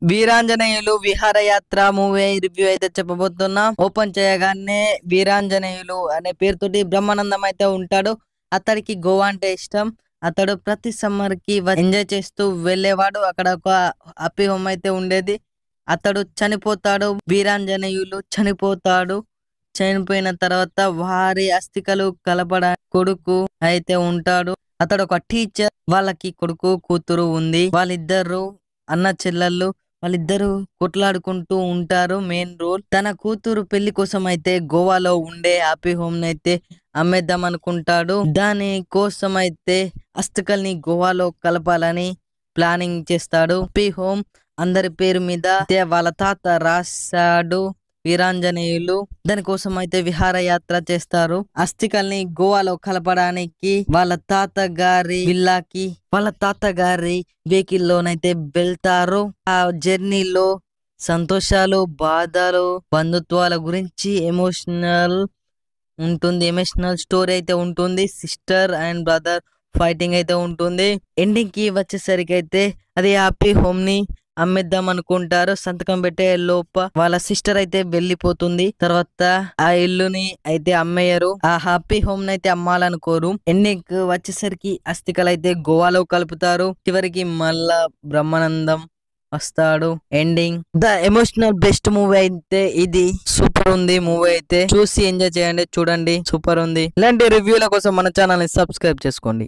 Veeranjaneyulu విహారయాత్ర movie review అయితే చెప్పబోతున్నా. Open చేయగానే వీరాంజనేయులు అనే పేరుతోటి బ్రహ్మానందం అయితే ఉంటాడు. అతడికి గోవా అంటే ఇష్టం. అతడు ప్రతి సమ్మర్ కి ఎంజాయ్ చేస్తూ వెళ్ళేవాడు. అక్కడ ఒక హ్యాపీ హోమ్ అయితే ఉండేది. అతడు చనిపోతాడు. వీరాంజనేయులు చనిపోతాడు. చనిపోయిన తర్వాత వారి అస్థికలు కలపడ కొడుకు అయితే ఉంటాడు. అతడు ఒక టీచర్. వాళ్ళకి కొడుకు కూతురు ఉంది. వాళ్ళిద్దరు అన్న చెల్లెళ్ళు. వాళ్ళిద్దరూ కొట్లాడుకుంటూ ఉంటారు. మెయిన్ రోల్ తన కూతురు పెళ్లి కోసం అయితే గోవాలో ఉండే హ్యాపీ హోమ్ అయితే అమ్మేద్దాం అనుకుంటాడు. దాని కోసం అయితే అస్థికల్ని గోవాలో కలపాలని ప్లానింగ్ చేస్తాడు. హ్యాపీ హోమ్ అందరి పేరు మీద అయితే వాళ్ళ తాత రాశాడు. వీరాంజనేయులు దానికోసం అయితే విహారయాత్ర చేస్తారు. అస్థికల్ని గోవాలో కలపడానికి వాళ్ళ తాత గారి విల్లాకి వాళ్ళ తాత గారి వెహికల్ లోనైతే వెళ్తారు. ఆ జర్నీలో సంతోషాలు, బాధలు, బంధుత్వాల గురించి ఎమోషనల్ స్టోరీ అయితే ఉంటుంది. సిస్టర్ అండ్ బ్రదర్ ఫైటింగ్ అయితే ఉంటుంది. ఎండింగ్ కి వచ్చేసరికి అయితే అది హ్యాపీ హోమ్ ని అమ్మేద్దాం అనుకుంటారు. సంతకం పెట్టే లోప వాళ్ళ సిస్టర్ అయితే వెళ్ళిపోతుంది. తర్వాత ఆ ఇల్లుని అయితే అమ్మేయరు. ఆ హ్యాపీ హోమ్ అయితే అమ్మాలనుకోరు. ఎండింగ్ వచ్చేసరికి అస్థికలు అయితే గోవాలో కలుపుతారు. చివరికి మళ్ళా బ్రహ్మానందం వస్తాడు. Ending the emotional best movie అయితే ఇది. సూపర్ ఉంది మూవీ అయితే. చూసి ఎంజాయ్ చేయండి. చూడండి సూపర్ ఉంది. ఇలాంటి రివ్యూల కోసం మన ఛానల్ ని సబ్స్క్రైబ్ చేసుకోండి.